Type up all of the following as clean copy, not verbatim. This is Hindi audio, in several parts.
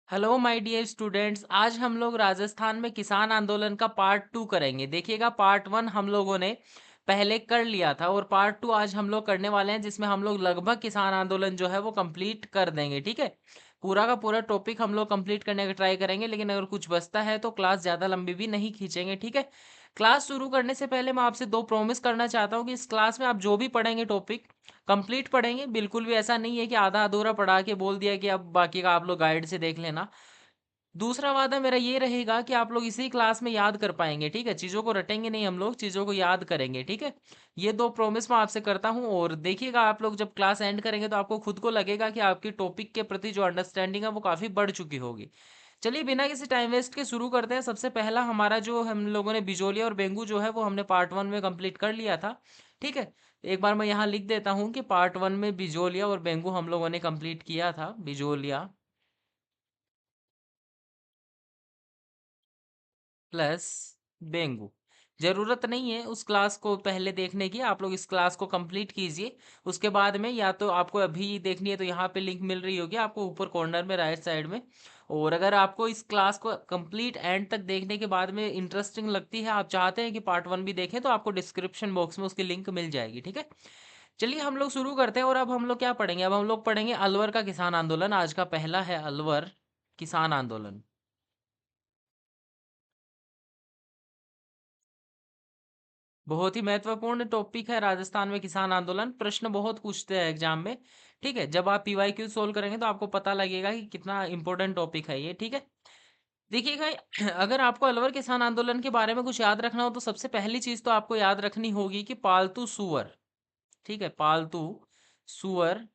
Hello my dear students. आज हम लोग राजस्थान में किसान आंदोलन का पार्ट टू करेंगे। देखिएगा, पार्ट वन हम लोगों ने पहले कर लिया था और पार्ट टू आज हम लोग करने वाले हैं, जिसमें हम लोग लगभग किसान आंदोलन जो है वो कंप्लीट कर देंगे। ठीक है, पूरा का पूरा टॉपिक हम लोग कंप्लीट करने का ट्राई करेंगे, लेकिन अगर कुछ बचता है तो क्लास ज़्यादा लंबी भी नहीं खींचेंगे। ठीक है, क्लास शुरू करने से पहले मैं आपसे दो प्रॉमिस करना चाहता हूँ कि इस क्लास में आप जो भी पढ़ेंगे टॉपिक कंप्लीट पढ़ेंगे। बिल्कुल भी ऐसा नहीं है कि आधा अधूरा पढ़ा के बोल दिया कि अब बाकी का आप लोग गाइड से देख लेना। दूसरा वादा मेरा ये रहेगा कि आप लोग इसी क्लास में याद कर पाएंगे। ठीक है, चीज़ों को रटेंगे नहीं, हम लोग चीज़ों को याद करेंगे। ठीक है, ये दो प्रॉमिस मैं आपसे करता हूँ। और देखिएगा, आप लोग जब क्लास एंड करेंगे तो आपको खुद को लगेगा कि आपकी टॉपिक के प्रति जो अंडरस्टैंडिंग है वो काफ़ी बढ़ चुकी होगी। चलिए, बिना किसी टाइम वेस्ट के शुरू करते हैं। सबसे पहला हमारा जो हम लोगों ने बिजोलिया और बेंगू जो है वो हमने पार्ट वन में कंप्लीट कर लिया था। ठीक है, एक बार मैं यहाँ लिख देता हूँ कि पार्ट वन में बिजोलिया और बेंगू हम लोगों ने कंप्लीट किया था। बिजोलिया प्लस बेंगू। जरूरत नहीं है उस क्लास को पहले देखने की, आप लोग इस क्लास को कंप्लीट कीजिए। उसके बाद में या तो आपको अभी देखनी है तो यहाँ पे लिंक मिल रही होगी आपको ऊपर कॉर्नर में राइट साइड में। और अगर आपको इस क्लास को कंप्लीट एंड तक देखने के बाद में इंटरेस्टिंग लगती है, आप चाहते हैं कि पार्ट वन भी देखें, तो आपको डिस्क्रिप्शन बॉक्स में उसकी लिंक मिल जाएगी। ठीक है, चलिए हम लोग शुरू करते हैं। और अब हम लोग क्या पढ़ेंगे? अब हम लोग पढ़ेंगे अलवर का किसान आंदोलन। आज का पहला है अलवर किसान आंदोलन। बहुत ही महत्वपूर्ण टॉपिक है राजस्थान में किसान आंदोलन। प्रश्न बहुत पूछते हैं एग्जाम में। ठीक है, जब आप पीवाईक्यू सोल्व करेंगे तो आपको पता लगेगा कि कितना इंपॉर्टेंट टॉपिक है ये। ठीक है, देखिएगा, अगर आपको अलवर किसान आंदोलन के बारे में कुछ याद रखना हो तो सबसे पहली चीज तो आपको याद रखनी होगी कि पालतू सुअर। ठीक है, पालतू सुअर,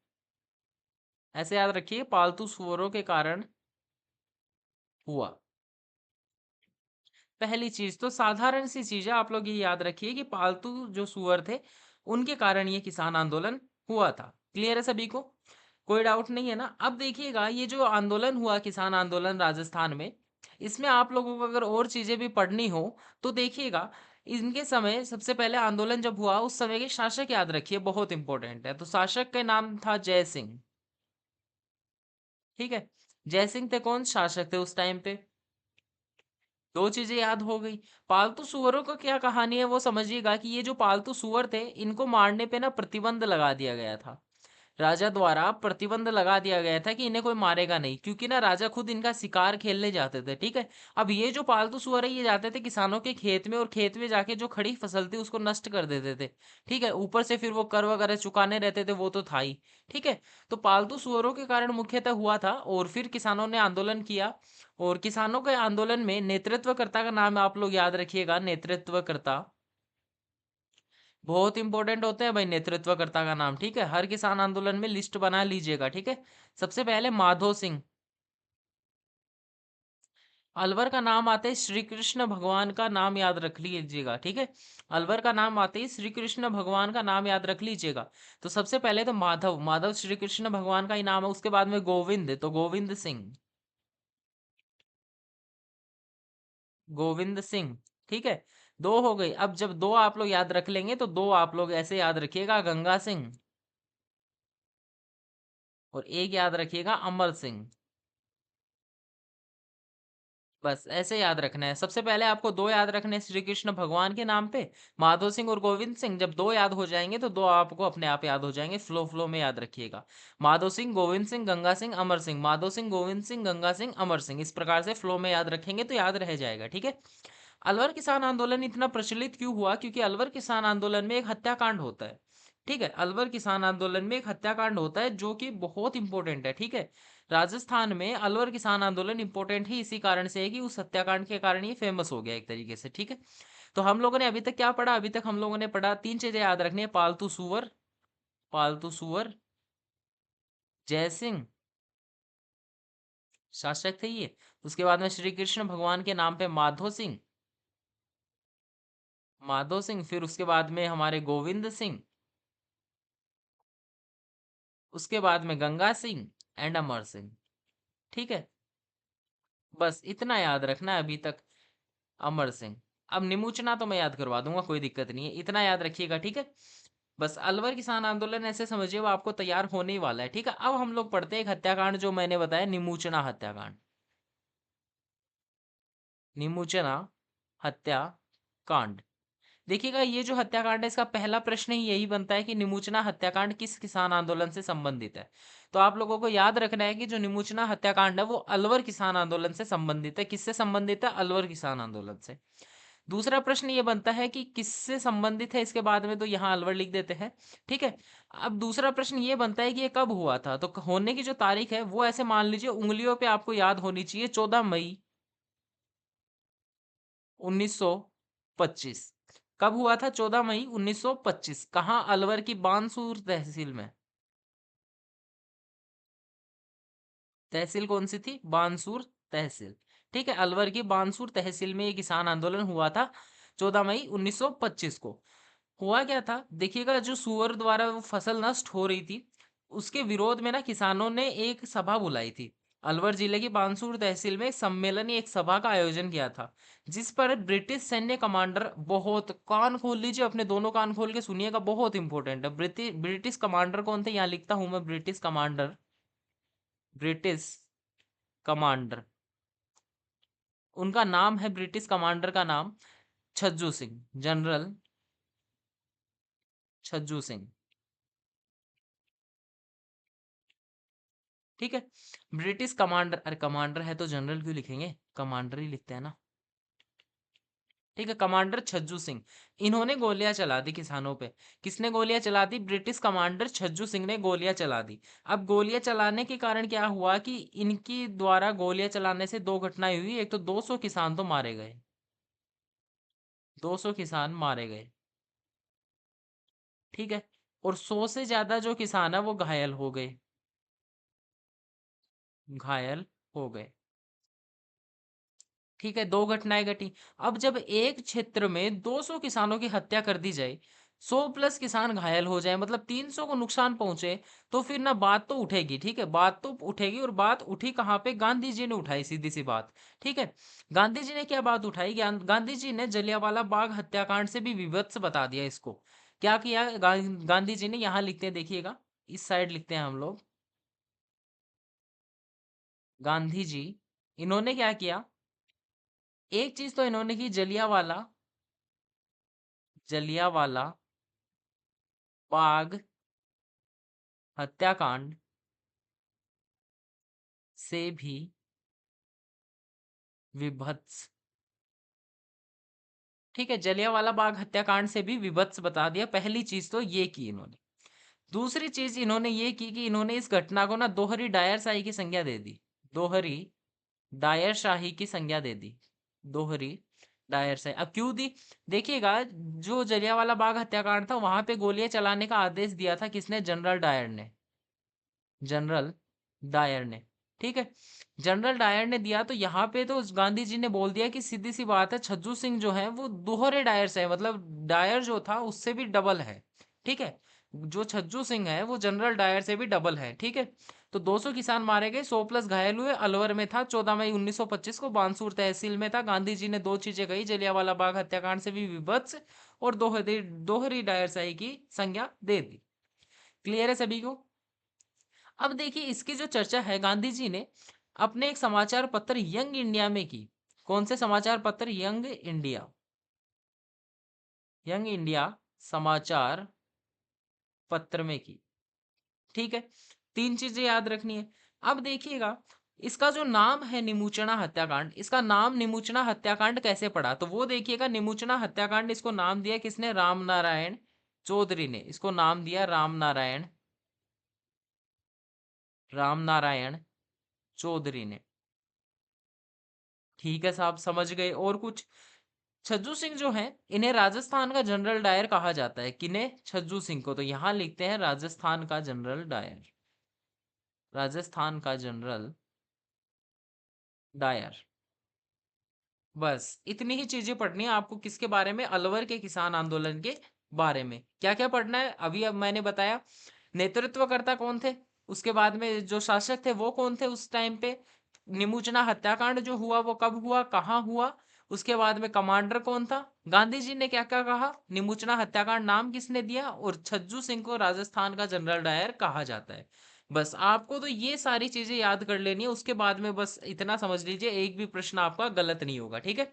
ऐसे याद रखिए, पालतू सुअरों के कारण हुआ। पहली चीज तो साधारण सी चीज है, आप लोग ये याद रखिए कि पालतू जो सुअर थे उनके कारण ये किसान आंदोलन हुआ था। क्लियर है सभी को? कोई डाउट नहीं है ना? अब देखिएगा, ये जो आंदोलन हुआ किसान आंदोलन राजस्थान में, इसमें आप लोगों को अगर और चीजें भी पढ़नी हो तो देखिएगा, इनके समय सबसे पहले आंदोलन जब हुआ उस समय के शासक याद रखिए, बहुत इंपॉर्टेंट है। तो शासक का नाम था जय सिंह। ठीक है, जय सिंह थे कौन शासक थे उस टाइम पे? दो चीजें याद हो गई। पालतू सुअरों का क्या कहानी है वो समझिएगा कि ये जो पालतू सुअर थे इनको मारने पे ना प्रतिबंध लगा दिया गया था। राजा द्वारा प्रतिबंध लगा दिया गया था कि इन्हें कोई मारेगा नहीं, क्योंकि ना राजा खुद इनका शिकार खेलने जाते थे। ठीक है, अब ये जो पालतू सुअर है ये जाते थे किसानों के खेत में और खेत में जाके जो खड़ी फसल थी उसको नष्ट कर देते थे। ठीक है, ऊपर से फिर वो कर वगैरह चुकाने रहते थे, वो तो था ही। ठीक है, तो पालतू सुअरों के कारण मुख्यतः हुआ था और फिर किसानों ने आंदोलन किया। और किसानों के आंदोलन में नेतृत्वकर्ता का नाम आप लोग याद रखिएगा। नेतृत्वकर्ता बहुत इंपॉर्टेंट होते हैं भाई, नेतृत्वकर्ता का नाम। ठीक है, हर किसान आंदोलन में लिस्ट बना लीजिएगा। ठीक है, सबसे पहले माधो सिंह। अलवर का नाम आते ही श्री कृष्ण भगवान का नाम याद रख लीजिएगा। ठीक है, अलवर का नाम आते ही श्री कृष्ण भगवान का नाम याद रख लीजिएगा। तो सबसे पहले तो माधव, माधव श्री कृष्ण भगवान का ही नाम है। उसके बाद में गोविंद, तो गोविंद सिंह, गोविंद सिंह। ठीक है, दो हो गई। अब जब दो आप लोग याद रख लेंगे तो दो आप लोग ऐसे याद रखिएगा, गंगा सिंह। और एक याद रखिएगा, अमर सिंह। बस ऐसे याद रखना है। सबसे पहले आपको दो याद रखने हैं श्री कृष्ण भगवान के नाम पे, माधो सिंह और गोविंद सिंह। जब दो याद हो जाएंगे तो दो आपको अपने आप याद हो जाएंगे। फ्लो फ्लो में याद रखिएगा, माधो सिंह, गोविंद सिंह, गंगा सिंह, अमर सिंह, माधो सिंह, गोविंद सिंह, गंगा सिंह, अमर सिंह। इस प्रकार से फ्लो में याद रखेंगे तो याद रह जाएगा। ठीक है, अलवर किसान आंदोलन इतना प्रचलित क्यों हुआ? क्योंकि अलवर किसान आंदोलन में एक हत्याकांड होता है। ठीक है, अलवर किसान आंदोलन में एक हत्याकांड होता है जो कि बहुत इंपॉर्टेंट है। ठीक है, राजस्थान में अलवर किसान आंदोलन इंपॉर्टेंट ही इसी कारण से है कि उस हत्याकांड के कारण ये फेमस हो गया एक तरीके से। ठीक है, तो हम लोगों ने अभी तक क्या पढ़ा? अभी तक हम लोगों ने पढ़ा, तीन चीजें याद रखनी है। पालतू सुअर, पालतू सुअर, जय सिंह शासक थे ये। उसके बाद में श्री कृष्ण भगवान के नाम पे माधो सिंह, माधो सिंह। फिर उसके बाद में हमारे गोविंद सिंह। उसके बाद में गंगा सिंह एंड अमर सिंह। ठीक है, बस इतना याद रखना है अभी तक। अमर सिंह, अब निमुचना तो मैं याद करवा दूंगा, कोई दिक्कत नहीं है, इतना याद रखिएगा। ठीक है, बस अलवर किसान आंदोलन ऐसे समझिए वो आपको तैयार होने ही वाला है। ठीक है, अब हम लोग पढ़ते हैं एक हत्याकांड जो मैंने बताया, निमुचना हत्याकांड। निमुचना हत्याकांड। देखिएगा ये जो हत्याकांड है इसका पहला प्रश्न ही यही बनता है कि निमुचना हत्याकांड किस किसान आंदोलन से संबंधित है। तो आप लोगों को याद रखना है कि जो निमुचना हत्याकांड है वो अलवर किसान आंदोलन से संबंधित है। किससे संबंधित है? अलवर किसान आंदोलन से। दूसरा प्रश्न ये बनता है कि किससे संबंधित है, इसके बाद में तो यहाँ अलवर लिख देते हैं। ठीक है। अब दूसरा प्रश्न ये बनता है कि ये कब हुआ था, तो होने की जो तारीख है वो ऐसे मान लीजिए उंगलियों पे आपको याद होनी चाहिए, 14 मई 1925। कब हुआ था? 14 मई 1925। कहाँ? अलवर की बानसूर तहसील में। तहसील कौन सी थी? बानसूर तहसील। ठीक है, अलवर की बानसूर तहसील में ये किसान आंदोलन हुआ था 14 मई 1925 को। हुआ क्या था देखिएगा, जो सुअर द्वारा वो फसल नष्ट हो रही थी उसके विरोध में ना किसानों ने एक सभा बुलाई थी। अलवर जिले की बानसूर तहसील में एक सम्मेलन, एक सभा का आयोजन किया था, जिस पर ब्रिटिश सैन्य कमांडर, बहुत कान खोल लीजिए, अपने दोनों कान खोल के सुनिएगा, बहुत इंपॉर्टेंट है। ब्रिटिश कमांडर कौन थे? यहाँ लिखता हूं मैं, ब्रिटिश कमांडर। ब्रिटिश कमांडर, उनका नाम है, ब्रिटिश कमांडर का नाम छज्जू सिंह, जनरल छज्जू सिंह। ठीक है। ब्रिटिश कमांडर, अरे कमांडर है तो जनरल क्यों लिखेंगे, कमांडर ही लिखते हैं ना। ठीक है, कमांडर छज्जू सिंह, इन्होंने गोलियां चला दी किसानों पे। किसने गोलियां चला दी? ब्रिटिश कमांडर छज्जू सिंह ने गोलियां चला दी। अब गोलियां चलाने के कारण क्या हुआ कि इनकी द्वारा गोलियां चलाने से दो घटनाएं हुई। एक तो 200 किसान तो मारे गए, 200 किसान मारे गए। ठीक है। और 100 से ज्यादा जो किसान है वो घायल हो गए, घायल हो गए। ठीक है, दो घटनाएं घटी। अब जब एक क्षेत्र में 200 किसानों की हत्या कर दी जाए, 100 प्लस किसान घायल हो जाए, मतलब 300 को नुकसान पहुंचे, तो फिर ना बात तो उठेगी। ठीक है, बात तो उठेगी, और बात उठी कहाँ पे? गांधी जी ने उठाई, सीधी सी बात। ठीक है। गांधी जी ने क्या बात उठाई? गांधी जी ने जलियांवाला बाग हत्याकांड से भी विभत्स बता दिया इसको। क्या किया गांधी जी ने? यहाँ लिखते हैं, देखिएगा, इस साइड लिखते हैं हम लोग। गांधी जी, इन्होंने क्या किया? एक चीज तो इन्होंने की, जलियांवाला, जलियांवाला बाग हत्याकांड से भी विभत्स। ठीक है, जलियांवाला बाग हत्याकांड से भी विभत्स बता दिया। पहली चीज तो ये की इन्होंने। दूसरी चीज इन्होंने ये की कि इन्होंने इस घटना को ना दोहरी डायरशाही की संज्ञा दे दी। दोहरी डायरशाही की संज्ञा दे दी। दोहरी डायरशाही अब क्यों दी? देखिएगा, जो जलियांवाला बाग हत्याकांड था वहां पे गोलियां चलाने का आदेश दिया था किसने? जनरल डायर ने। जनरल डायर ने। ठीक है, जनरल डायर ने दिया, तो यहाँ पे तो गांधी जी ने बोल दिया कि सीधी सी बात है, छज्जू सिंह जो है वो दोहरे डायर से है, मतलब डायर जो था उससे भी डबल है। ठीक है, जो छज्जू सिंह है वो जनरल डायर से भी डबल है। ठीक है। तो 200 किसान मारे गए, 100 प्लस घायल हुए। अलवर में था, 14 मई 1925 को बानसूर तहसील में था। गांधी जी ने दो चीजें कही, जलियांवाला बाग हत्याकांड से भी विभत्स, और दोहरी दोहरी डायरशाही की संज्ञा दे दी। क्लियर है सभी को? अब देखिए, इसकी जो चर्चा है गांधी जी ने अपने एक समाचार पत्र यंग इंडिया में की। कौन से समाचार पत्र? Young India. यंग इंडिया समाचार पत्र में की। ठीक है, तीन चीजें याद रखनी है। अब देखिएगा, इसका जो नाम है निमुचना हत्याकांड, इसका नाम निमुचना हत्याकांड कैसे पड़ा? तो वो देखिएगा, निमुचना हत्याकांड इसको नाम दिया किसने? राम नारायण चौधरी ने इसको नाम दिया, राम नारायण, राम नारायण चौधरी ने। ठीक है साहब, समझ गए? और कुछ? छज्जू सिंह जो है, इन्हें राजस्थान का जनरल डायर कहा जाता है। किन्हें? छज्जू सिंह को। तो यहां लिखते हैं राजस्थान का जनरल डायर, राजस्थान का जनरल डायर। बस इतनी ही चीजें पढ़नी है आपको। किसके बारे में? अलवर के किसान आंदोलन के बारे में। क्या क्या पढ़ना है अभी? अब मैंने बताया नेतृत्वकर्ता कौन थे, उसके बाद में जो शासक थे वो कौन थे उस टाइम पे, निमुचना हत्याकांड जो हुआ वो कब हुआ, कहाँ हुआ, उसके बाद में कमांडर कौन था, गांधी जी ने क्या क्या कहा, निमुचना हत्याकांड नाम किसने दिया, और छज्जू सिंह को राजस्थान का जनरल डायर कहा जाता है। बस आपको तो ये सारी चीजें याद कर लेनी है, उसके बाद में बस इतना समझ लीजिए एक भी प्रश्न आपका गलत नहीं होगा, ठीक है।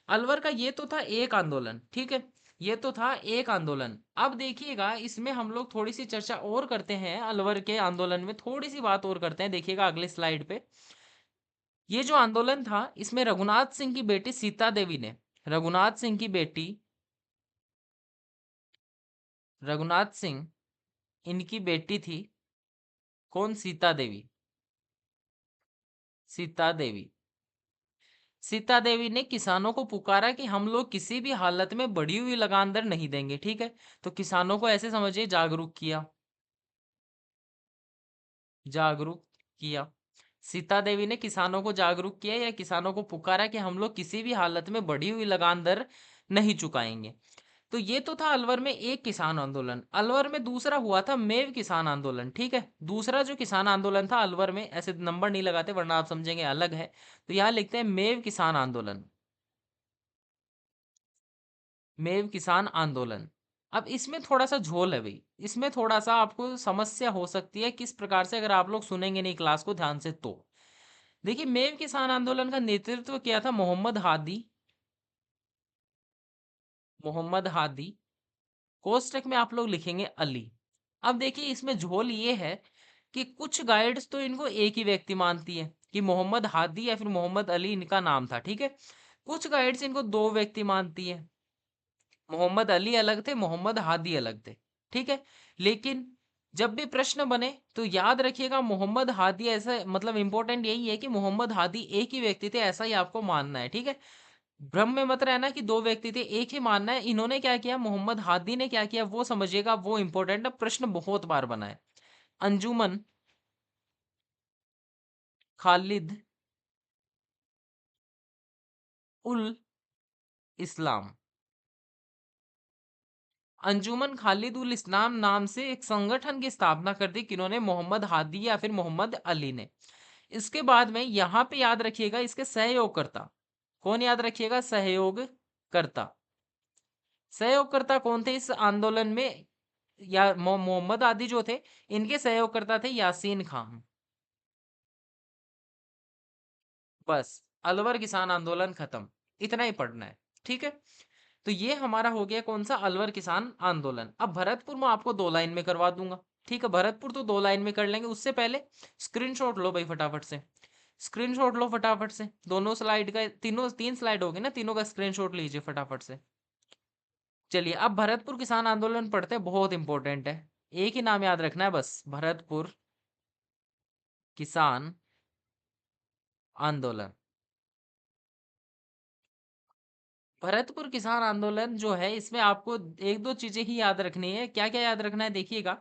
अलवर का ये तो था एक आंदोलन, ठीक है, ये तो था एक आंदोलन। अब देखिएगा इसमें हम लोग थोड़ी सी चर्चा और करते हैं, अलवर के आंदोलन में थोड़ी सी बात और करते हैं, देखिएगा अगले स्लाइड पे। ये जो आंदोलन था इसमें रघुनाथ सिंह की बेटी सीता देवी ने, रघुनाथ सिंह की बेटी, रघुनाथ सिंह, इनकी बेटी थी कौन, सीता देवी, सीता देवी। सीता देवी ने किसानों को पुकारा कि हम लोग किसी भी हालत में बढ़ी हुई लगान दर नहीं देंगे, ठीक है। तो किसानों को ऐसे समझिए जागरूक किया, जागरूक किया। सीता देवी ने किसानों को जागरूक किया या किसानों को पुकारा कि हम लोग किसी भी हालत में बढ़ी हुई लगान दर नहीं चुकाएंगे। तो ये तो था अलवर में एक किसान आंदोलन। अलवर में दूसरा हुआ था मेव किसान आंदोलन, ठीक है। दूसरा जो किसान आंदोलन था अलवर में, ऐसे नंबर नहीं लगाते वरना आप समझेंगे अलग है, तो यहाँ लिखते हैं मेव किसान आंदोलन, मेव किसान आंदोलन। अब इसमें थोड़ा सा झोल है भाई, इसमें थोड़ा सा आपको समस्या हो सकती है किस प्रकार से, अगर आप लोग सुनेंगे नहीं क्लास को ध्यान से तो। देखिए मेव किसान आंदोलन का नेतृत्व किया था मोहम्मद हादी, मोहम्मद हादी, कोष्टक में आप लोग लिखेंगे अली। अब देखिए इसमें झोल ये है कि कुछ गाइड्स तो इनको एक ही व्यक्ति मानती है कि मोहम्मद हादी या फिर मोहम्मद अली इनका नाम था, ठीक है। कुछ गाइड्स इनको दो व्यक्ति मानती है, मोहम्मद अली अलग थे, मोहम्मद हादी अलग थे, ठीक है। लेकिन जब भी प्रश्न बने तो याद रखिएगा मोहम्मद हादी, ऐसा मतलब इंपॉर्टेंट यही है कि मोहम्मद हादी एक ही व्यक्ति थे, ऐसा ही आपको मानना है, ठीक है। भ्रम में मत रहना कि दो व्यक्ति थे, एक ही मानना है। इन्होंने क्या किया, मोहम्मद हादी ने क्या किया वो समझिएगा, वो इंपॉर्टेंट है, प्रश्न बहुत बार बना है। अंजुमन खालिद उल इस्लाम, अंजुमन खालिद उल इस्लाम नाम से एक संगठन की स्थापना कर दी, किन्होंने, मोहम्मद हादी या फिर मोहम्मद अली ने। इसके बाद में यहां पे याद रखिएगा इसके सहयोगकर्ता, कौन याद रखिएगा, सहयोगकर्ता, सहयोगकर्ता कौन थे इस आंदोलन में, या मोहम्मद आदि जो थे, इनके सहयोगकर्ता थे यासीन खान। बस अलवर किसान आंदोलन खत्म, इतना ही पढ़ना है, ठीक है। तो ये हमारा हो गया कौन सा, अलवर किसान आंदोलन। अब भरतपुर में आपको दो लाइन में करवा दूंगा, ठीक है, भरतपुर तो दो लाइन में कर लेंगे, उससे पहले स्क्रीनशॉट लो भाई फटाफट से, स्क्रीनशॉट लो फटाफट से, दोनों स्लाइड का, तीनों तीन स्लाइड हो गए ना, तीनों का स्क्रीनशॉट लीजिए फटाफट से। चलिए अब भरतपुर किसान आंदोलन पढ़ते हैं, बहुत इंपॉर्टेंट है, एक ही नाम याद रखना है बस, भरतपुर किसान आंदोलन। भरतपुर किसान आंदोलन जो है इसमें आपको एक दो चीजें ही याद रखनी है, क्या क्या याद रखना है देखिएगा।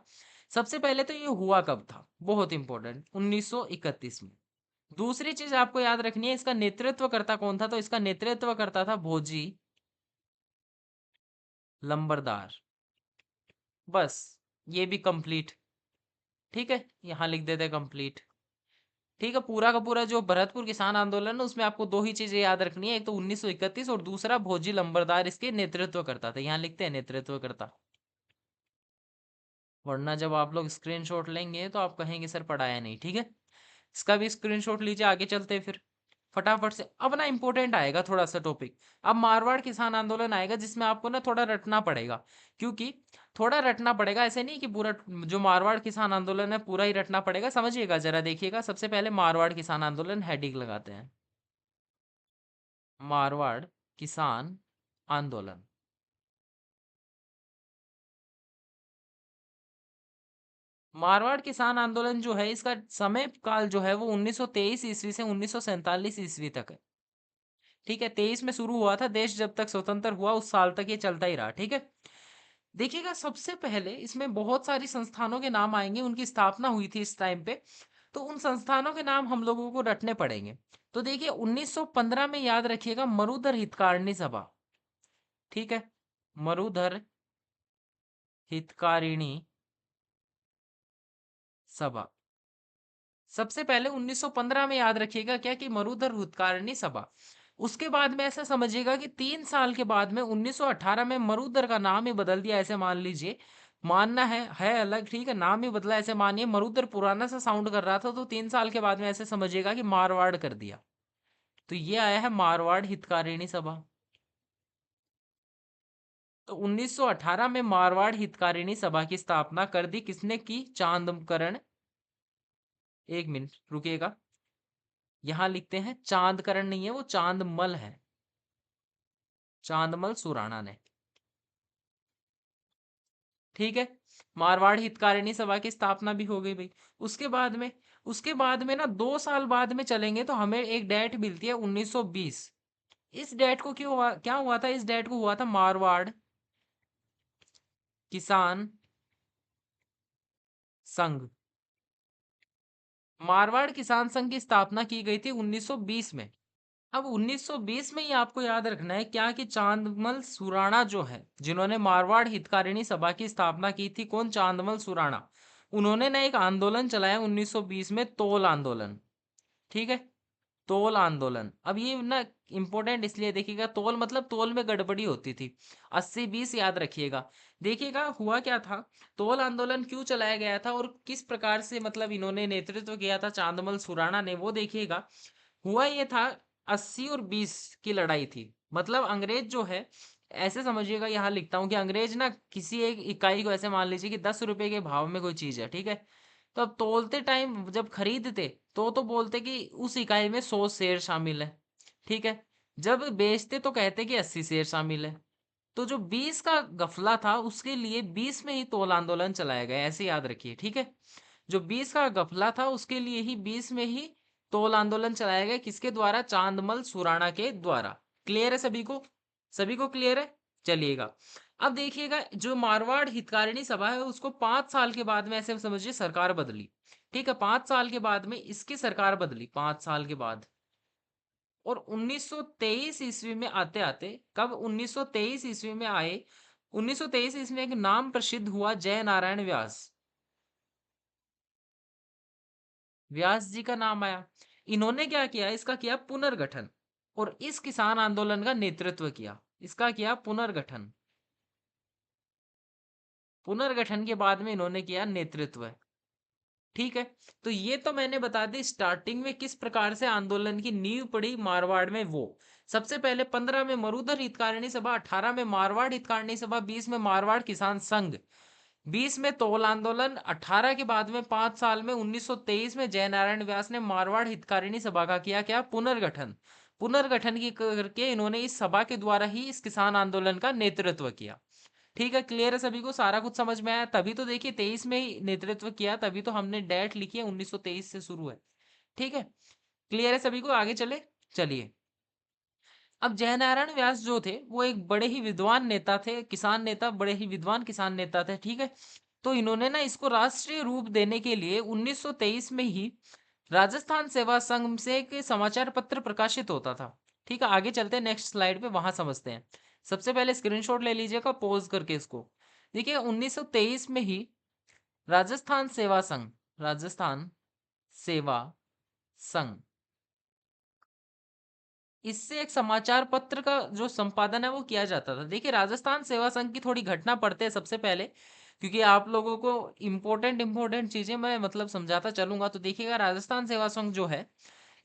सबसे पहले तो ये हुआ कब था, बहुत इंपॉर्टेंट, 1931 में। दूसरी चीज आपको याद रखनी है इसका नेतृत्व करता कौन था, तो इसका नेतृत्व करता था भोजी लंबरदार। बस ये भी कंप्लीट, ठीक है, यहां लिख देते हैं कंप्लीट, ठीक है। पूरा का पूरा जो भरतपुर किसान आंदोलन है उसमें आपको दो ही चीजें याद रखनी है, एक तो 1931 और दूसरा भोजी लंबरदार इसके नेतृत्व करता था, यहाँ लिखते हैं नेतृत्व करता, वरना जब आप लोग स्क्रीनशॉट लेंगे तो आप कहेंगे सर पढ़ाया नहीं, ठीक है। इसका भी स्क्रीनशॉट लीजिए, आगे चलते हैं फिर फटाफट से। अब ना इंपॉर्टेंट आएगा थोड़ा सा टॉपिक, अब मारवाड़ किसान आंदोलन आएगा जिसमें आपको ना थोड़ा रटना पड़ेगा, क्योंकि थोड़ा रटना पड़ेगा, ऐसे नहीं कि पूरा जो मारवाड़ किसान आंदोलन है पूरा ही रटना पड़ेगा, समझिएगा जरा, देखिएगा। सबसे पहले मारवाड़ किसान आंदोलन हेडिंग लगाते हैं, मारवाड़ किसान आंदोलन। मारवाड़ किसान आंदोलन जो है इसका समय काल जो है वो 1923 ईस्वी से 1947 ईस्वी तक है, ठीक है। 23 में शुरू हुआ था, देश जब तक स्वतंत्र हुआ उस साल तक ये चलता ही रहा, ठीक है। देखिएगा सबसे पहले इसमें बहुत सारी संस्थानों के नाम आएंगे, उनकी स्थापना हुई थी इस टाइम पे, तो उन संस्थानों के नाम हम लोगों को रटने पड़ेंगे। तो देखिए 1915 में याद रखिएगा मरुधर हितकारिणी सभा, ठीक है, मरुधर हितकारिणी सभा। सबसे पहले 1915 में याद रखिएगा क्या, कि मरुधर हितकारिणी सभा। उसके बाद में ऐसा समझिएगा कि 3 साल के बाद में 1918 में मरुधर का नाम ही बदल दिया, ऐसे मान लीजिए। मानना है अलग, ठीक है, नाम ही बदला, ऐसे मानिए मरुधर पुराना सा साउंड कर रहा था, तो 3 साल के बाद में ऐसे समझिएगा कि मारवाड़ कर दिया। तो ये आया है मारवाड़ हितकारिणी सभा। तो 1918 में मारवाड़ हितकारिणी सभा की स्थापना कर दी, किसने की? चांदकरण, एक मिनट रुकिएगा, यहां लिखते हैं चांदकरण नहीं है वो, चांदमल है, चांदमल सुराणा ने। ठीक है, मारवाड़ हितकारिणी सभा की स्थापना भी हो गई भाई। उसके बाद में उसके बाद में ना 2 साल बाद में चलेंगे तो हमें एक डेट मिलती है 1920। इस डेट को क्यों हुआ, क्या हुआ था? इस डेट को हुआ था मारवाड़ किसान संघ। मारवाड़ किसान संघ की स्थापना की गई थी 1920 में। अब 1920 में ही आपको याद रखना है क्या, कि चांदमल सुराणा जो है, जिन्होंने मारवाड़ हितकारिणी सभा की स्थापना की थी, कौन? चांदमल सुराणा। उन्होंने ना एक आंदोलन चलाया 1920 में, तोल आंदोलन। ठीक है, तोल आंदोलन। अब ये ना इंपॉर्टेंट इसलिए देखिएगा, तोल मतलब तोल में गड़बड़ी होती थी, 80-20 याद रखिएगा। देखिएगा हुआ क्या था, तोल आंदोलन क्यों चलाया गया था और किस प्रकार से मतलब इन्होंने नेतृत्व किया था चांदमल सुराणा ने, वो देखिएगा। हुआ ये था, 80 और 20 की लड़ाई थी। मतलब अंग्रेज जो है, ऐसे समझिएगा, यहाँ लिखता हूँ कि अंग्रेज ना किसी एक इकाई को ऐसे मान लीजिए कि 10 रुपए के भाव में कोई चीज है, ठीक है, तो अब तोलते टाइम जब खरीदते तो बोलते कि उस इकाई में 100 शेर शामिल है, ठीक है, जब बेचते तो कहते कि 80 शेर शामिल है। तो जो 20 का गफला था उसके लिए 20 में ही तोल आंदोलन चलाया गया, ऐसे याद रखिए, ठीक है। जो 20 का गफला था उसके लिए ही 20 में ही तोल आंदोलन चलाया गया, किसके द्वारा? चांदमल सुराणा के द्वारा। क्लियर है सभी को? सभी को क्लियर है? चलिएगा, अब देखिएगा, जो मारवाड़ हितकारिणी सभा है उसको 5 साल के बाद में ऐसे समझिए सरकार बदली। ठीक है, 5 साल के बाद में इसकी सरकार बदली, 5 साल के बाद। और 1923 ईस्वी में आते आते, कब 1923 ईस्वी में आए, 1923 ईस्वी में एक नाम प्रसिद्ध हुआ, जय नारायण व्यास। व्यास जी का नाम आया। इन्होंने क्या किया, इसका किया पुनर्गठन, और इस किसान आंदोलन का नेतृत्व किया। इसका किया पुनर्गठन, पुनर्गठन के बाद में इन्होंने किया नेतृत्व। ठीक है, तो ये तो मैंने बता दी स्टार्टिंग में किस प्रकार से आंदोलन की नींव पड़ी मारवाड़ में। वो सबसे पहले 15 में मरुधर हितकारिणी सभा, 18 में मारवाड़ हितकारिणी सभा, 20 में मारवाड़ किसान संघ, 20 में तोल आंदोलन, 18 के बाद में 5 साल में 1923 में जयनारायण व्यास ने मारवाड़ हितकारिणी सभा का किया क्या? पुनर्गठन। पुनर्गठन की करके इन्होंने इस सभा के द्वारा ही इस किसान आंदोलन का नेतृत्व किया। ठीक है, क्लियर है सभी को? सारा कुछ समझ में आया? तभी तो देखिए 23 में ही नेतृत्व किया, तभी तो हमने डेट लिखी है 1923 से शुरू है। ठीक है, क्लियर है सभी को? आगे चले, चलिए। अब जयनारायण व्यास जो थे वो एक बड़े ही विद्वान नेता थे, किसान नेता, बड़े ही विद्वान किसान नेता थे, ठीक है। तो इन्होंने ना इसको राष्ट्रीय रूप देने के लिए 1923 में ही राजस्थान सेवा संघ से एक समाचार पत्र प्रकाशित होता था। ठीक है, आगे चलते हैं, नेक्स्ट स्लाइड पे वहां समझते हैं। सबसे पहले स्क्रीनशॉट ले लीजिएगा पॉज करके इसको। देखिए 1923 में ही राजस्थान सेवा संघ, राजस्थान सेवा संघ, इससे एक समाचार पत्र का जो संपादन है वो किया जाता था। देखिए राजस्थान सेवा संघ की थोड़ी घटना पढ़ते हैं सबसे पहले, क्योंकि आप लोगों को इंपॉर्टेंट चीजें मैं मतलब समझाता चलूंगा। तो देखिएगा राजस्थान सेवा संघ जो है,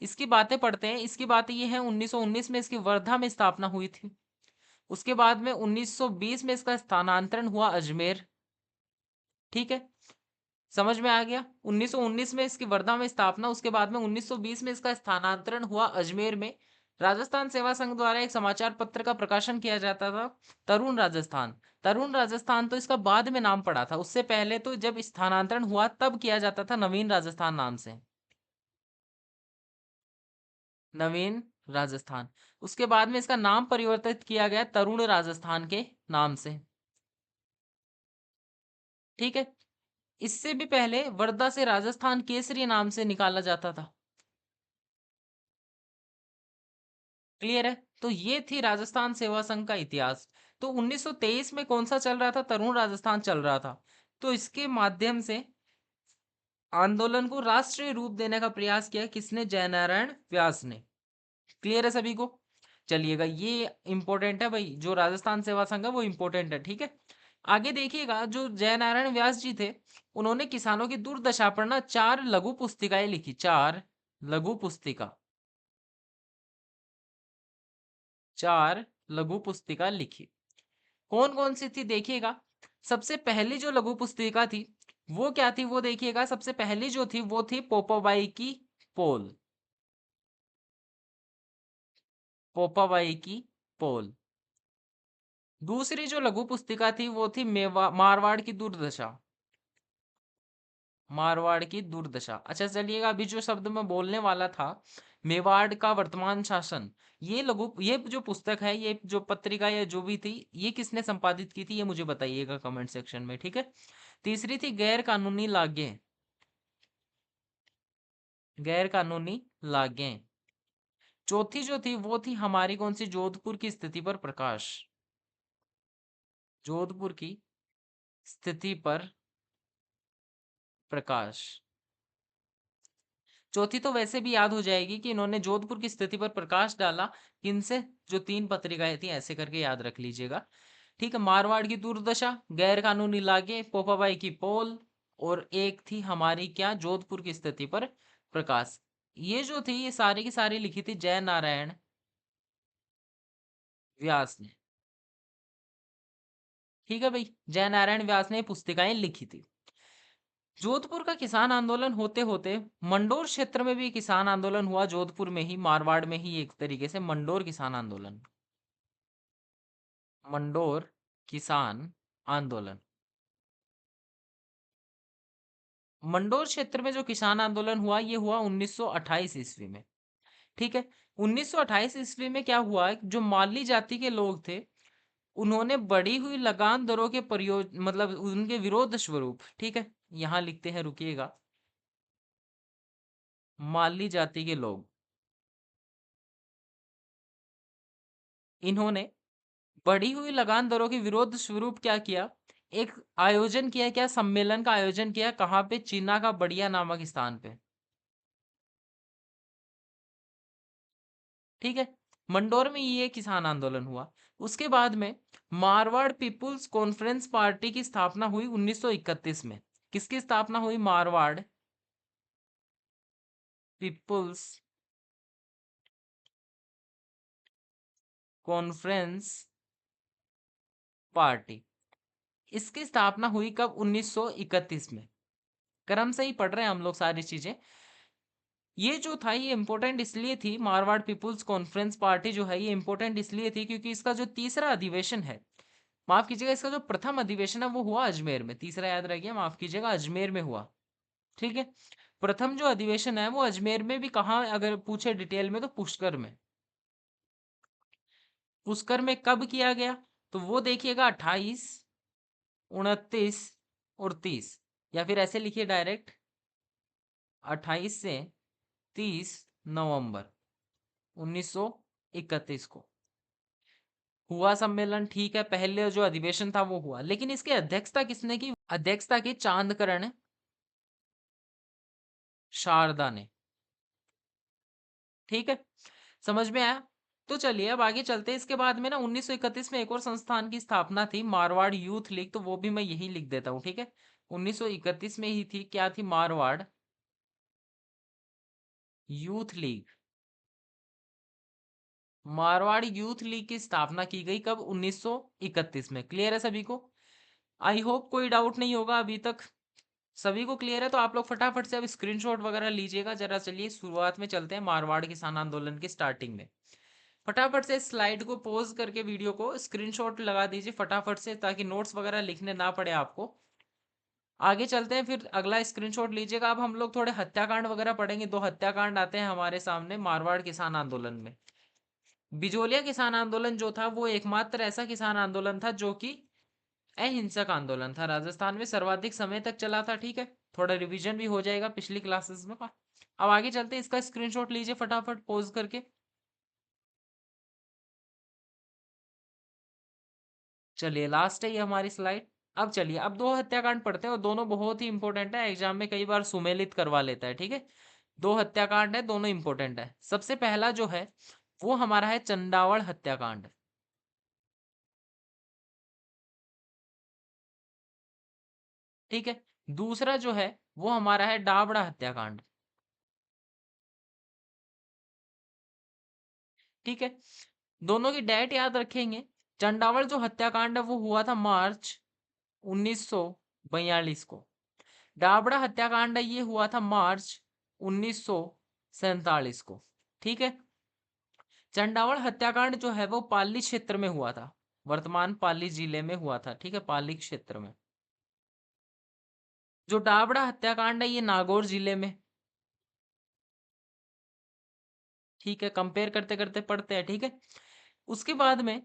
इसकी बातें पढ़ते हैं। इसकी बातें ये है, 1919 में इसकी वर्धा में स्थापना हुई थी। उसके बाद में 1920 में इसका स्थानांतरण हुआ अजमेर। ठीक है, समझ में आ गया? 1919 में इसकी वर्धा में स्थापना, उसके बाद में 1920 में इसका स्थानांतरण हुआ अजमेर में। राजस्थान सेवा संघ द्वारा एक समाचार पत्र का प्रकाशन किया जाता था, तरुण राजस्थान। तरुण राजस्थान तो इसका बाद में नाम पड़ा था, उससे पहले तो जब स्थानांतरण हुआ तब किया जाता था नवीन राजस्थान नाम से, नवीन राजस्थान। उसके बाद में इसका नाम परिवर्तित किया गया तरुण राजस्थान के नाम से। ठीक है, इससे भी पहले वर्धा से राजस्थान केसरी नाम से निकाला जाता था। क्लियर है? तो ये थी राजस्थान सेवा संघ का इतिहास। तो 1923 में कौन सा चल रहा था? तरुण राजस्थान चल रहा था। तो इसके माध्यम से आंदोलन को राष्ट्रीय रूप देने का प्रयास किया, किसने? जयनारायण व्यास ने। क्लियर है सभी को? चलिएगा, ये इंपॉर्टेंट है भाई, जो राजस्थान सेवा संघ है वो इंपॉर्टेंट है, ठीक है। आगे देखिएगा, जो जयनारायण व्यास जी थे, उन्होंने किसानों की दुर्दशा पर ना 4 लघु पुस्तिकाएं लिखी, 4 लघु पुस्तिका, 4 लघु पुस्तिका लिखी। कौन कौन सी थी देखिएगा। सबसे पहली जो लघु पुस्तिका थी वो क्या थी, वो देखिएगा। सबसे पहली जो थी वो थी पोपाबाई की पोल, पोपाबाई की पोल। दूसरी जो लघु पुस्तिका थी वो थी मारवाड़ की दुर्दशा, मारवाड़ की दुर्दशा। अच्छा चलिएगा, अभी जो शब्द मैं बोलने वाला था, मेवाड़ का वर्तमान शासन, ये जो पुस्तक है, ये जो पत्रिका या जो भी थी, ये किसने संपादित की थी, ये मुझे बताइएगा कमेंट सेक्शन में, ठीक है। तीसरी थी गैर कानूनी लागें, गैर कानूनी लागें। चौथी जो थी वो थी हमारी कौन सी, जोधपुर की स्थिति पर प्रकाश, जोधपुर की स्थिति पर प्रकाश। चौथी तो वैसे भी याद हो जाएगी कि इन्होंने जोधपुर की स्थिति पर प्रकाश डाला, किनसे, जो 3 पत्रिकाएं थी, ऐसे करके याद रख लीजिएगा, ठीक है। मारवाड़ की दुर्दशा, गैर कानूनी लागे, पोपाबाई की पोल, और एक थी हमारी क्या, जोधपुर की स्थिति पर प्रकाश। ये जो थी ये सारी की सारी लिखी थी जय नारायण व्यास ने, ठीक है भाई। जय नारायण व्यास ने पुस्तिकाएं लिखी थी। जोधपुर का किसान आंदोलन होते होते मंडोर क्षेत्र में भी किसान आंदोलन हुआ, जोधपुर में ही, मारवाड़ में ही, एक तरीके से मंडोर किसान आंदोलन, मंडोर किसान आंदोलन। मंडोर क्षेत्र में जो किसान आंदोलन हुआ, ये हुआ 1928 ईस्वी में, ठीक है। 1928 ईस्वी में क्या हुआ, जो माली जाति के लोग थे, उन्होंने बढ़ी हुई लगान दरों के मतलब उनके विरोध स्वरूप, ठीक है, यहां लिखते हैं, रुकिएगा। माली जाति के लोग, इन्होंने बढ़ी हुई लगान दरों के विरोध स्वरूप क्या किया, एक आयोजन किया, क्या सम्मेलन का आयोजन किया, कहां पे, चीना का बढ़िया नामक स्थान पे, ठीक है। मंडोर में ये किसान आंदोलन हुआ। उसके बाद में मारवाड़ पीपुल्स कॉन्फ्रेंस पार्टी की स्थापना हुई 1931 में। किसकी स्थापना हुई, मारवाड़ पीपुल्स कॉन्फ्रेंस पार्टी, इसकी स्थापना हुई कब, 1931 में। क्रम से ही पढ़ रहे हैं हम लोग सारी चीजें। ये जो था ये इंपॉर्टेंट इसलिए थी, मारवाड़ पीपुल्स कॉन्फ्रेंस पार्टी जो है ये इंपॉर्टेंट इसलिए थी क्योंकि इसका जो तीसरा अधिवेशन है, माफ कीजिएगा, इसका जो प्रथम अधिवेशन है वो हुआ अजमेर में, तीसरा याद रह गया, माफ कीजिएगा, अजमेर में हुआ, ठीक है। प्रथम जो अधिवेशन है वो अजमेर में भी, कहाँ अगर पूछे डिटेल में तो पुष्कर में, पुष्कर में कब किया गया, तो वो देखिएगा 28, 29 और 30, या फिर ऐसे लिखिए डायरेक्ट, 28 से 30 नवंबर 1931 को हुआ सम्मेलन, ठीक है। पहले जो अधिवेशन था वो हुआ, लेकिन इसकी अध्यक्षता किसने की, अध्यक्षता की चांदकरण शारदा ने, ठीक है। समझ में आया। तो चलिए अब आगे चलते हैं। इसके बाद में ना 1931 में एक और संस्थान की स्थापना थी, मारवाड़ यूथ लीग, तो वो भी मैं यही लिख देता हूँ, ठीक है। 1931 में ही थी, क्या थी, Marwar youth league, Marwar youth league की स्थापना की गई कब, 1931 में। क्लियर है सभी को, आई होप कोई डाउट नहीं होगा अभी तक, सभी को क्लियर है। तो आप लोग फटाफट से अब स्क्रीनशॉट वगैरह लीजिएगा जरा। चलिए शुरुआत में चलते हैं मारवाड़ किसान आंदोलन की स्टार्टिंग में। फटाफट से स्लाइड को पॉज करके वीडियो को स्क्रीनशॉट लगा दीजिए फटाफट से, ताकि नोट्स वगैरह लिखने ना पड़े आपको। आगे चलते हैं, फिर अगला स्क्रीनशॉट लीजिएगा। अब हम लोग थोड़े हत्याकांड वगैरह पढ़ेंगे। 2 हत्याकांड आते हैं हमारे सामने मारवाड़ किसान आंदोलन में। बिजोलिया किसान आंदोलन जो था वो एकमात्र ऐसा किसान आंदोलन था जो कि अहिंसक आंदोलन था, राजस्थान में सर्वाधिक समय तक चला था, ठीक है। थोड़ा रिवीजन भी हो जाएगा पिछली क्लासेस में। अब आगे चलते हैं, इसका स्क्रीनशॉट लीजिए फटाफट पॉज करके। चलिए लास्ट है ये हमारी स्लाइड। अब चलिए, अब 2 हत्याकांड पढ़ते हैं, और दोनों बहुत ही इंपॉर्टेंट है, एग्जाम में कई बार सुमेलित करवा लेता है, ठीक है। 2 हत्याकांड है, दोनों इंपॉर्टेंट है। सबसे पहला जो है वो हमारा है चंडावड़ हत्याकांड। ठीक है। दूसरा जो है वो हमारा है डाबड़ा हत्याकांड। ठीक है, दोनों की डेट याद रखेंगे। चंडावल जो हत्याकांड है वो हुआ था मार्च 1942 को। डाबड़ा हत्याकांड है ये हुआ था मार्च 1947 को। ठीक है। चंडावल हत्याकांड जो है वो पाली क्षेत्र में हुआ था, वर्तमान पाली जिले में हुआ था। ठीक है, पाली क्षेत्र में। जो डाबड़ा हत्याकांड है ये नागौर जिले में। ठीक है, कंपेयर करते करते पढ़ते हैं। ठीक है, उसके बाद में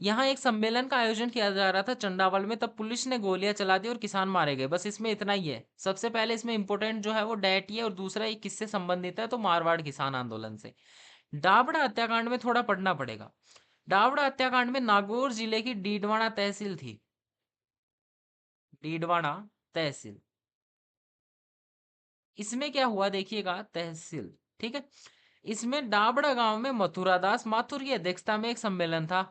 यहाँ एक सम्मेलन का आयोजन किया जा रहा था चंडावल में, तब पुलिस ने गोलियां चला दी और किसान मारे गए। बस इसमें इतना ही है। सबसे पहले इसमें इंपॉर्टेंट जो है वो डेट ही है, और दूसरा ये किससे संबंधित है, तो मारवाड़ किसान आंदोलन से। डाबड़ा हत्याकांड में थोड़ा पढ़ना पड़ेगा। डाबड़ा हत्याकांड में नागौर जिले की डीडवाना तहसील थी। डीडवाना तहसील। इसमें क्या हुआ देखिएगा, तहसील। ठीक है, इसमें डाबड़ा गांव में मथुरादास माथुर की अध्यक्षता में एक सम्मेलन था।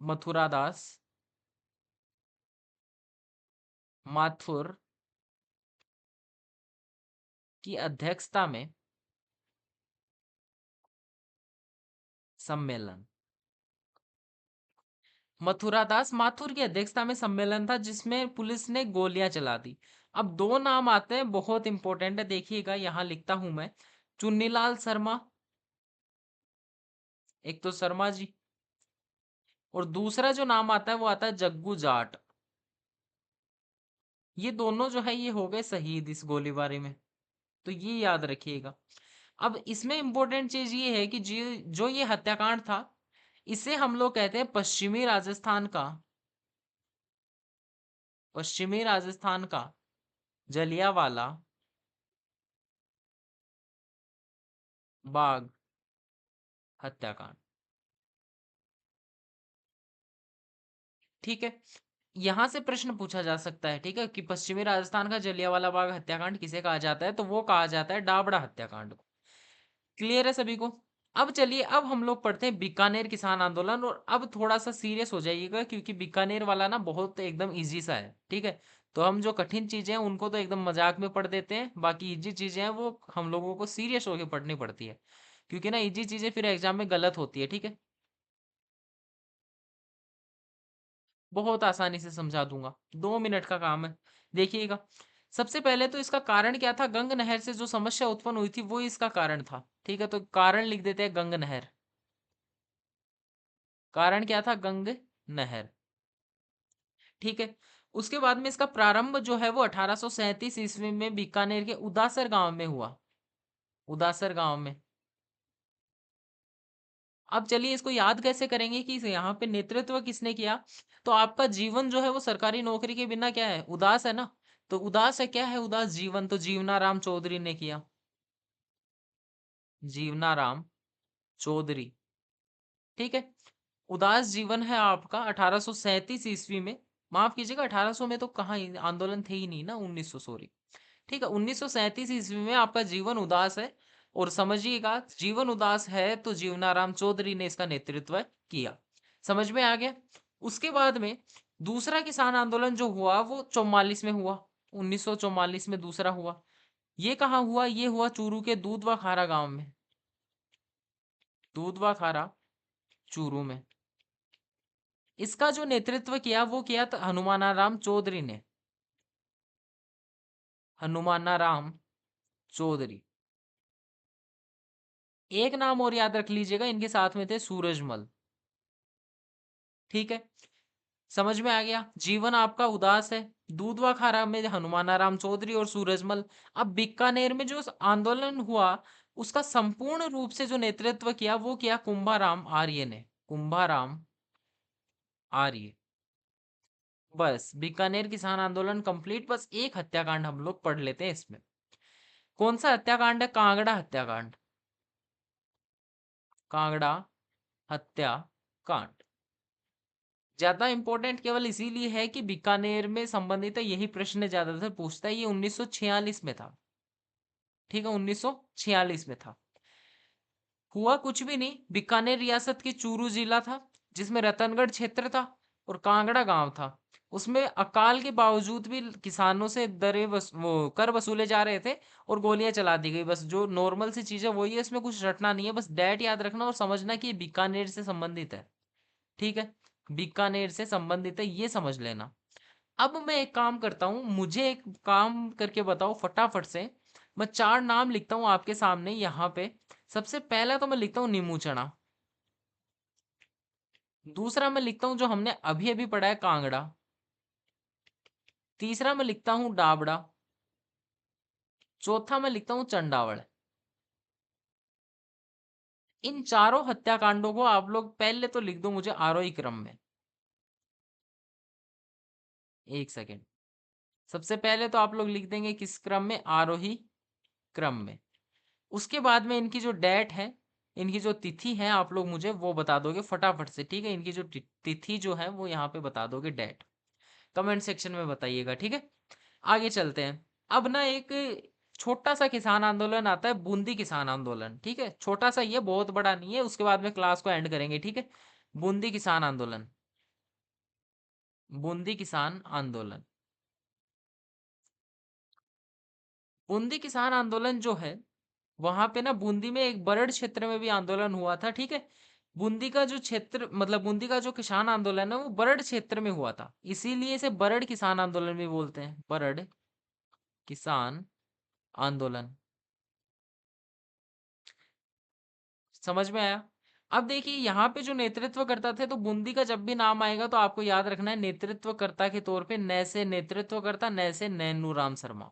मथुरादास माथुर की अध्यक्षता में सम्मेलन। मथुरादास माथुर की अध्यक्षता में सम्मेलन था जिसमें पुलिस ने गोलियां चला दी। अब दो नाम आते हैं, बहुत इंपॉर्टेंट है, देखिएगा यहां लिखता हूं मैं। चुन्नीलाल शर्मा, एक तो शर्मा जी, और दूसरा जो नाम आता है वो आता है जग्गू जाट। ये दोनों जो है ये हो गए शहीद इस गोलीबारी में, तो ये याद रखिएगा। अब इसमें इंपॉर्टेंट चीज ये है कि जो ये हत्याकांड था, इसे हम लोग कहते हैं पश्चिमी राजस्थान का, पश्चिमी राजस्थान का जलियांवाला बाग हत्याकांड। ठीक है, यहां से प्रश्न पूछा जा सकता है, ठीक है, कि पश्चिमी राजस्थान का जलियांवाला बाग हत्याकांड किसे कहा जाता है, तो वो कहा जाता है डाबड़ा हत्याकांड को। क्लियर है सभी को। अब चलिए, अब हम लोग पढ़ते हैं बीकानेर किसान आंदोलन, और अब थोड़ा सा सीरियस हो जाइएगा क्योंकि बीकानेर वाला ना बहुत एकदम इजी सा है। ठीक है, तो हम जो कठिन चीजें हैं उनको तो एकदम मजाक में पढ़ देते हैं, बाकी इजी चीजें हैं वो हम लोगों को सीरियस होकर पढ़नी पड़ती है, क्योंकि ना इजी चीजें फिर एग्जाम में गलत होती है। ठीक है, बहुत आसानी से समझा दूंगा, 2 मिनट का काम है। देखिएगा, सबसे पहले तो इसका कारण क्या था, गंग नहर से जो समस्या उत्पन्न हुई थी वो इसका कारण था। ठीक है, तो कारण लिख देते हैं गंग नहर। कारण क्या था, गंग नहर। ठीक है, उसके बाद में इसका प्रारंभ जो है वो 1837 ईस्वी में बीकानेर के उदासर गांव में हुआ। उदासर गांव में। अब चलिए इसको याद कैसे करेंगे कि यहाँ पे नेतृत्व किसने किया, तो आपका जीवन जो है वो सरकारी नौकरी के बिना क्या है, उदास है ना। तो उदास है, क्या है उदास, जीवन, तो जीवनाराम चौधरी ने किया। जीवनाराम चौधरी। ठीक है, उदास जीवन है आपका 1837 ईस्वी में। माफ कीजिएगा, 1800 में तो कहाँ आंदोलन थे ही नहीं ना, 1900, सॉरी। ठीक है, 1937 ईस्वी में आपका जीवन उदास है, और समझिएगा जीवन उदास है तो जीवनाराम चौधरी ने इसका नेतृत्व किया। समझ में आ गया। उसके बाद में दूसरा किसान आंदोलन जो हुआ वो 44 में हुआ। 1944 में दूसरा हुआ। ये कहाँ हुआ, ये हुआ चूरू के दूधवा खारा गांव में। दूधवा खारा, चूरू में। इसका जो नेतृत्व किया वो किया था हनुमानाराम चौधरी ने। हनुमानाराम चौधरी। एक नाम और याद रख लीजिएगा, इनके साथ में थे सूरजमल। ठीक है, समझ में आ गया। जीवन आपका उदास है, दूधवा खारा में हनुमानाराम चौधरी और सूरजमल। अब बीकानेर में जो आंदोलन हुआ उसका संपूर्ण रूप से जो नेतृत्व किया वो किया कुंभाराम आर्य ने। कुंभाराम आर्य। बस बीकानेर किसान आंदोलन कंप्लीट। बस एक हत्याकांड हम लोग पढ़ लेते हैं इसमें। कौन सा हत्याकांड है, कांगड़ा हत्याकांड। कांगड़ा हत्याकांड ज्यादा इंपॉर्टेंट केवल इसीलिए है कि बीकानेर में संबंधित है, यही प्रश्न ज्यादातर पूछता है। ये 1946 में था। ठीक है, 1946 में था। हुआ कुछ भी नहीं, बीकानेर रियासत की चूरू जिला था जिसमें रतनगढ़ क्षेत्र था और कांगड़ा गांव था। उसमें अकाल के बावजूद भी किसानों से वो कर वसूले जा रहे थे और गोलियां चला दी गई। बस जो नॉर्मल सी चीज है वही है, इसमें कुछ रटना नहीं है, बस डेट याद रखना और समझना कि ये बीकानेर से संबंधित है। ठीक है, बीकानेर से संबंधित है, ये समझ लेना। अब मैं एक काम करता हूँ, मुझे एक काम करके बताओ फटाफट से। मैं चार नाम लिखता हूँ आपके सामने यहाँ पे। सबसे पहला तो मैं लिखता हूँ नींबू चना। दूसरा मैं लिखता हूँ जो हमने अभी अभी पढ़ा है, कांगड़ा। तीसरा मैं लिखता हूँ डाबड़ा। चौथा मैं लिखता हूँ चंडावड़। इन चारों हत्याकांडों को आप लोग पहले तो लिख दो मुझे आरोही क्रम में। एक सेकेंड। सबसे पहले तो आप लोग लिख देंगे किस क्रम में? आरोही क्रम में। उसके बाद में इनकी जो डेट है, इनकी जो तिथि है, आप लोग मुझे वो बता दोगे फटाफट से। ठीक है, इनकी जो तिथि जो है वो यहाँ पे बता दोगे, डेट कमेंट सेक्शन में बताइएगा। ठीक है, आगे चलते हैं। अब ना एक छोटा सा किसान आंदोलन आता है, बूंदी किसान आंदोलन। ठीक है, छोटा सा, ये बहुत बड़ा नहीं है, उसके बाद में क्लास को एंड करेंगे। ठीक है, बूंदी किसान आंदोलन। बूंदी किसान आंदोलन। बूंदी किसान आंदोलन जो है, वहां पे ना बूंदी में एक बरड़ क्षेत्र में भी आंदोलन हुआ था। ठीक है, बूंदी का जो क्षेत्र, मतलब बूंदी का जो किसान आंदोलन है वो बरड़ क्षेत्र में हुआ था, इसीलिए इसे बरड़ किसान आंदोलन भी बोलते हैं। बरड़ किसान आंदोलन। समझ में आया? अब देखिए यहाँ पे जो नेतृत्व करता थे, तो बूंदी का जब भी नाम आएगा तो आपको याद रखना है नेतृत्वकर्ता के तौर पे न से नेतृत्वकर्ता, न से नैनूराम शर्मा।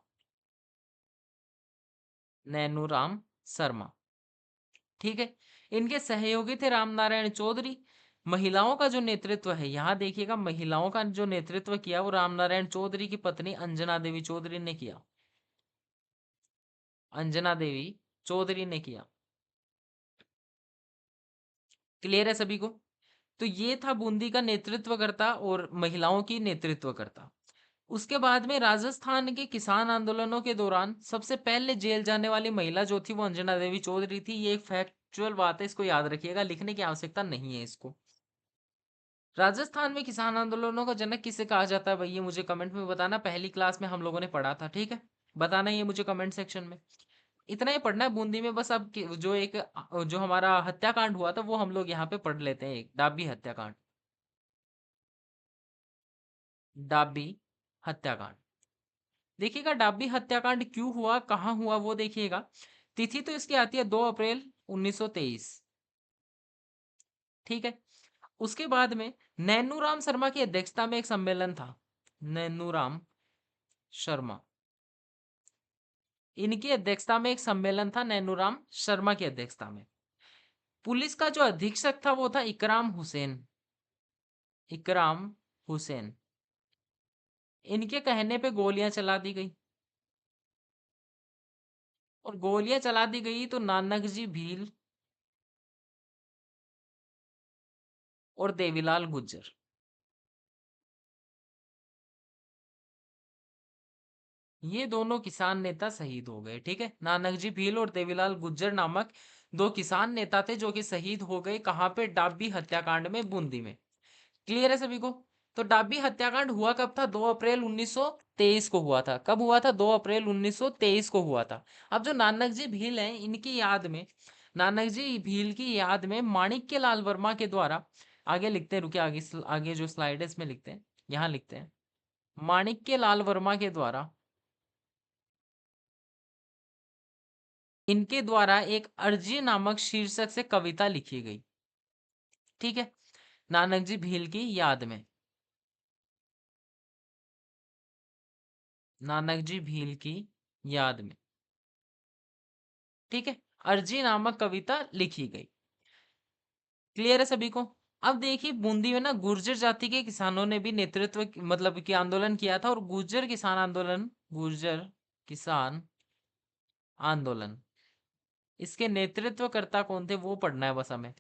नैनूराम शर्मा। ठीक है, इनके सहयोगी थे रामनारायण चौधरी। महिलाओं का जो नेतृत्व है, यहाँ देखिएगा, महिलाओं का जो नेतृत्व किया वो रामनारायण चौधरी की पत्नी अंजना देवी चौधरी ने किया। अंजना देवी चौधरी ने किया। क्लियर है सभी को? तो ये था बूंदी का नेतृत्वकर्ता और महिलाओं की नेतृत्वकर्ता। उसके बाद में राजस्थान के किसान आंदोलनों के दौरान सबसे पहले जेल जाने वाली महिला जो थी वो अंजना देवी चौधरी थी। ये एक फैक्चुअल बात है, इसको याद रखिएगा, लिखने की आवश्यकता नहीं है इसको। राजस्थान में किसान आंदोलनों का जनक किसे कहा जाता है भाई, ये मुझे कमेंट में बताना। पहली क्लास में हम लोगों ने पढ़ा था। ठीक है, बताना ये मुझे कमेंट सेक्शन में। इतना ही पढ़ना है बूंदी में बस। अब जो एक जो हमारा हत्याकांड हुआ था वो हम लोग यहाँ पे पढ़ लेते हैं, एक डाबी हत्याकांड। डाबी हत्याकांड। देखिएगा, डाबी हत्याकांड क्यों हुआ, कहाँ हुआ, वो देखिएगा। तिथि तो इसकी आती है 2 अप्रैल 1923। ठीक है, उसके बाद में नैनूराम शर्मा की अध्यक्षता में एक सम्मेलन था। नैनूराम शर्मा, इनकी अध्यक्षता में एक सम्मेलन था, नैनूराम शर्मा की अध्यक्षता में। पुलिस का जो अधीक्षक था वो था इकराम हुसैन। इकराम हुसैन। इनके कहने पे गोलियां चला दी गई, और गोलियां चला दी गई तो नानक जी भील और देवीलाल गुज्जर, ये दोनों किसान नेता शहीद हो गए। ठीक है, नानक जी भील और देवीलाल गुज्जर नामक दो किसान नेता थे जो कि शहीद हो गए। कहाँ पे? डाबी हत्याकांड में, बूंदी में। क्लियर है सभी को? तो डाबी हत्याकांड हुआ कब था? 2 अप्रैल 1923 को हुआ था। कब हुआ था? 2 अप्रैल 1923 को हुआ था। अब जो नानक जी भील हैं, इनकी याद में, नानक जी भील की याद में माणिक्य लाल वर्मा के द्वारा, आगे लिखते हैं, रुके, आगे आगे जो स्लाइड है इसमें लिखते हैं, यहाँ लिखते हैं, माणिक्य लाल वर्मा के द्वारा, इनके द्वारा एक अर्जी नामक शीर्षक से कविता लिखी गई। ठीक है, नानक जी भील की याद में, नानक जी भील की याद में। ठीक है, अर्जी नामक कविता लिखी गई। क्लियर है सभी को? अब देखिए, बूंदी में ना गुर्जर जाति के किसानों ने भी नेतृत्व मतलब कि आंदोलन किया था, और गुर्जर किसान आंदोलन, गुर्जर किसान आंदोलन, इसके नेतृत्वकर्ता कौन थे वो पढ़ना है बस हमें।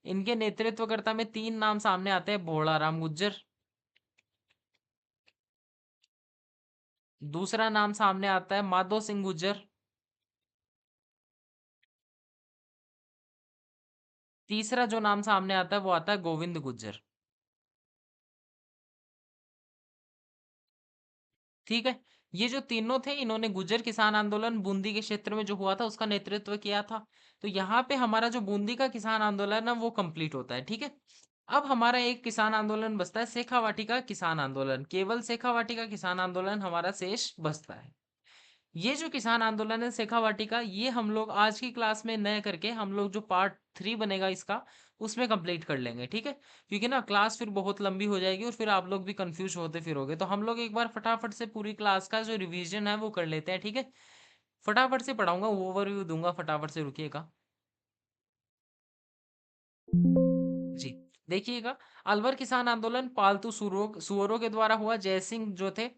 इनके नेतृत्वकर्ता में तीन नाम सामने आते हैं। भोलाराम गुज्जर, दूसरा नाम सामने आता है माधो सिंह गुज्जर, तीसरा जो नाम सामने आता है वो आता है गोविंद गुज्जर। ठीक है। ये जो तीनों थे इन्होंने गुर्जर किसान आंदोलन बूंदी के क्षेत्र में जो हुआ था उसका नेतृत्व किया था। तो यहाँ पे हमारा जो बूंदी का किसान आंदोलन है वो कंप्लीट होता है। ठीक है। अब हमारा एक किसान आंदोलन बचता है, शेखावाटी का किसान आंदोलन। केवल शेखावाटी का किसान आंदोलन हमारा शेष बचता है। ये जो किसान आंदोलन है शेखावाटी का, ये हम लोग आज की क्लास में नए करके हम लोग जो पार्ट 3 बनेगा इसका उसमें कंप्लीट कर लेंगे। ठीक है। क्योंकि ना क्लास फिर बहुत लंबी हो जाएगी और फिर आप लोग भी कंफ्यूज होते फिरोगे। तो हम लोग एक बार फटाफट से पूरी क्लास का जो रिवीजन है वो कर लेते हैं। ठीक है। फटाफट से पढ़ाऊंगा, ओवरव्यू दूंगा, फटाफट से रुकिएगा जी। देखिएगा, अलवर किसान आंदोलन पालतू सुअरों सुअरों के द्वारा हुआ। जयसिंह जो थे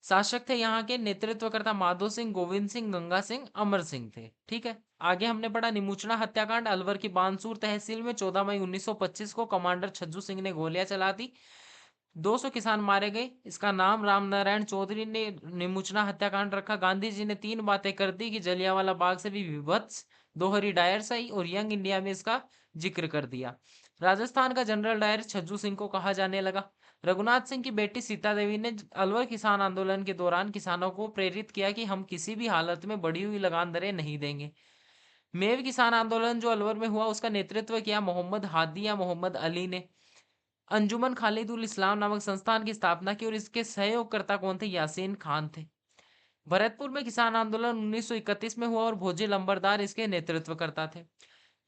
शासक थे, यहाँ के नेतृत्वकर्ता माधो सिंह, गोविंद सिंह, गंगा सिंह, अमर सिंह थे। ठीक है। आगे हमने पढ़ा निमुचना हत्याकांड। अलवर की बानसूर तहसील में 14 मई 1925 को कमांडर छज्जू सिंह ने गोलियां चला दी। 200 किसान मारे गए। इसका नाम राम नारायण चौधरी ने निमुचना हत्याकांड रखा। गांधी जी ने 3 बातें कर दी कि जलियांवाला बाग से भी विभत्स, दोहरी डायर सही और यंग इंडिया में इसका जिक्र कर दिया। राजस्थान का जनरल डायर छज्जू सिंह को कहा जाने लगा। रघुनाथ सिंह की बेटी सीता देवी ने अलवर किसान आंदोलन के दौरान किसानों को प्रेरित किया कि हम किसी भी हालत में बढ़ी हुई लगान दरें नहीं देंगे। मेव किसान आंदोलन जो अलवर में हुआ उसका नेतृत्व किया मोहम्मद हादी या मोहम्मद अली ने। अंजुमन खालिदुल इस्लाम नामक संस्थान की स्थापना की और इसके सहयोगकर्ता कौन थे? यासीन खान थे। भरतपुर में किसान आंदोलन 1931 में हुआ और भोजी लंबरदार इसके नेतृत्व करता थे।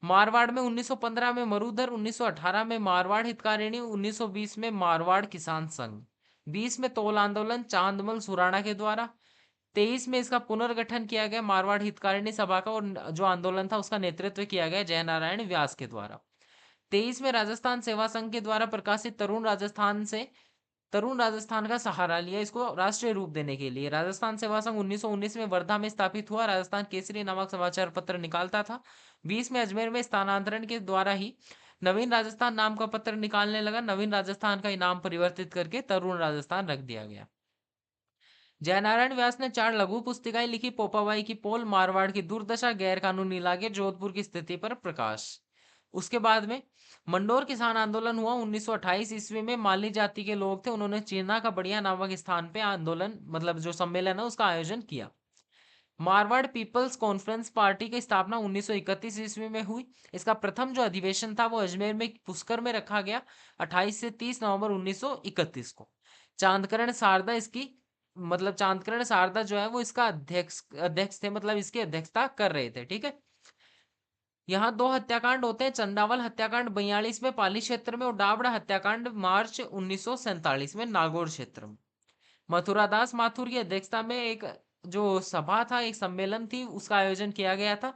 मारवाड़ में 1915 में मरुधर, 1918 में मारवाड़ हितकारिणी, 1920 में मारवाड़ किसान संघ, 20 में तोल आंदोलन चांदमल सुराणा के द्वारा, 23 में इसका पुनर्गठन किया गया मारवाड़ हितकारिणी सभा का और जो आंदोलन था उसका नेतृत्व किया गया जयनारायण व्यास के द्वारा। 23 में राजस्थान सेवा संघ के द्वारा प्रकाशित तरुण राजस्थान का सहारा लिया इसको राष्ट्रीय रूप देने के लिए। राजस्थान सेवा संघ 1919 में वर्धा में स्थापित हुआ। राजस्थान केसरी नामक समाचार पत्र निकालता था। 20 में अजमेर में स्थानांतरण के द्वारा ही नवीन राजस्थान नाम का पत्र निकालने लगा। नवीन राजस्थान का नाम परिवर्तित करके तरुण राजस्थान रख दिया गया। जयनारायण व्यास ने 4 लघु पुस्तिकाएं लिखी। पोपाबाई की पोल, मारवाड़ की दुर्दशा, गैर कानूनी लागे, जोधपुर की स्थिति पर प्रकाश। उसके बाद में मंडोर किसान आंदोलन हुआ 1928 ईस्वी में। माली जाति के लोग थे, उन्होंने चीना का बढ़िया नामक स्थान पे आंदोलन मतलब जो सम्मेलन है उसका आयोजन किया। मारवाड़ पीपल्स कॉन्फ्रेंस पार्टी की स्थापना 1931 ईस्वी में हुई। इसका प्रथम जो अधिवेशन था वो अजमेर में पुष्कर में रखा गया 28 से 30 नवंबर 1931 को। चांदकरण शारदा इसकी मतलब चांदकरण शारदा जो है वो इसका अध्यक्ष थे, मतलब इसकी अध्यक्षता कर रहे थे। ठीक है। यहाँ 2 हत्याकांड होते हैं। चंदावल हत्याकांड 42 में पाली क्षेत्र में और डाबड़ा हत्याकांड मार्च 1947 में नागौर क्षेत्र में। मथुरादास माथुर की अध्यक्षता में एक जो सभा था, एक सम्मेलन थी, उसका आयोजन किया गया था।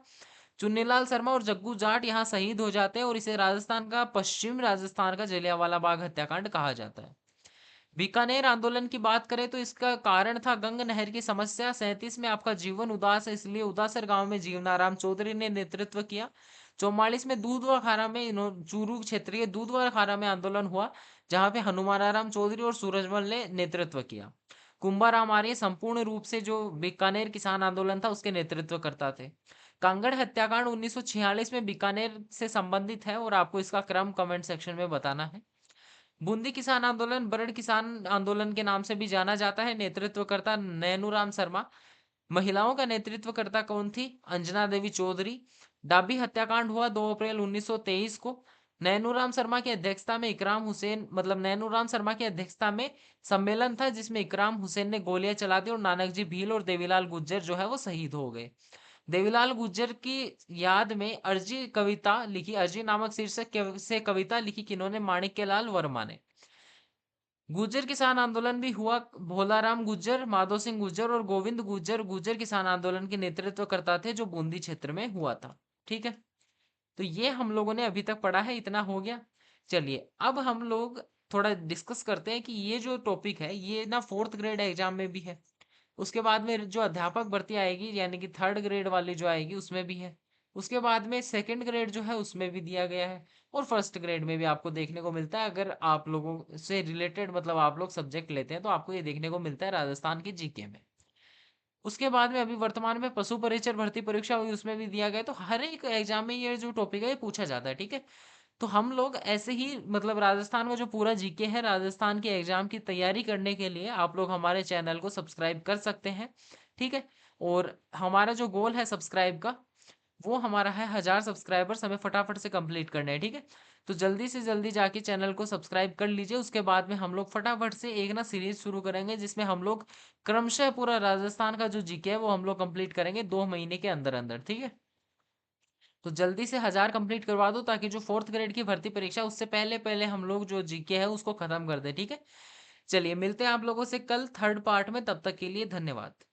चुन्नीलाल शर्मा और जग्गू जाट यहाँ शहीद हो जाते हैं और इसे राजस्थान का पश्चिम राजस्थान का जलियांवाला बाग हत्याकांड कहा जाता है। बीकानेर आंदोलन की बात करें तो इसका कारण था गंग नहर की समस्या। 37 में आपका जीवन उदास है इसलिए उदासर गांव में जीवनाराम चौधरी ने नेतृत्व किया। 44 में दूधवा खारा में चूरू क्षेत्रीय दूधवा खारा में आंदोलन हुआ जहां पे हनुमानाराम चौधरी और सूरजमल ने नेतृत्व किया। कुंभाराम आर्य संपूर्ण रूप से जो बीकानेर किसान आंदोलन था उसके नेतृत्व करता थे। कांगड़ हत्याकांड 1946 में बीकानेर से संबंधित है और आपको इसका क्रम कमेंट सेक्शन में बताना है। बूंदी किसान आंदोलन बरड़ किसान आंदोलन के नाम से भी जाना जाता है। नेतृत्वकर्ता नैनूराम शर्मा। महिलाओं का नेतृत्वकर्ता कौन थी? अंजना देवी चौधरी। डाबी हत्याकांड हुआ 2 अप्रैल 1923 को। नैनूराम शर्मा की अध्यक्षता में इकराम हुसैन मतलब नैनूराम शर्मा की अध्यक्षता में सम्मेलन था जिसमें इकराम हुसैन ने गोलियां चला दी और नानक जी भील और देवीलाल गुज्जर जो है वो शहीद हो गए। देवीलाल गुज्जर की याद में अर्जी कविता लिखी, अर्जी नामक शीर्षक से कविता लिखी किन्होंने? माणिक्यलाल वर्मा ने। गुर्जर किसान आंदोलन भी हुआ। भोलाराम गुज्जर, माधो सिंह गुज्जर और गोविंद गुज्जर गुर्जर किसान आंदोलन के नेतृत्व करता थे जो बूंदी क्षेत्र में हुआ था। ठीक है। तो ये हम लोगों ने अभी तक पढ़ा है, इतना हो गया। चलिए अब हम लोग थोड़ा डिस्कस करते हैं कि ये जो टॉपिक है ये ना 4th ग्रेड एग्जाम में भी है। उसके बाद में जो अध्यापक भर्ती आएगी यानी कि 3rd ग्रेड वाली जो आएगी उसमें भी है। उसके बाद में 2nd ग्रेड जो है उसमें भी दिया गया है और 1st ग्रेड में भी आपको देखने को मिलता है। अगर आप लोगों से रिलेटेड मतलब आप लोग सब्जेक्ट लेते हैं तो आपको ये देखने को मिलता है राजस्थान की जीके में। उसके बाद में अभी वर्तमान में पशु परिचर भर्ती परीक्षा हुई उसमें भी दिया गया है। तो हर एक एग्जाम में ये जो टॉपिक है ये पूछा जाता है। ठीक है। तो हम लोग ऐसे ही मतलब राजस्थान का जो पूरा जीके है, राजस्थान के एग्जाम की तैयारी करने के लिए आप लोग हमारे चैनल को सब्सक्राइब कर सकते हैं। ठीक है। और हमारा जो गोल है सब्सक्राइब का, वो हमारा है 1000 सब्सक्राइबर्स हमें फटाफट से कंप्लीट करने हैं। ठीक है। तो जल्दी से जल्दी जाके चैनल को सब्सक्राइब कर लीजिए। उसके बाद में हम लोग फटाफट से एक ना सीरीज शुरू करेंगे जिसमें हम लोग क्रमशः पूरा राजस्थान का जो जीके है वो हम लोग कंप्लीट करेंगे 2 महीने के अंदर अंदर। ठीक है। तो जल्दी से 1000 कंप्लीट करवा दो ताकि जो 4th ग्रेड की भर्ती परीक्षा उससे पहले पहले हम लोग जो जीके है उसको खत्म कर दे। ठीक है। चलिए मिलते हैं आप लोगों से कल 3rd पार्ट में, तब तक के लिए धन्यवाद।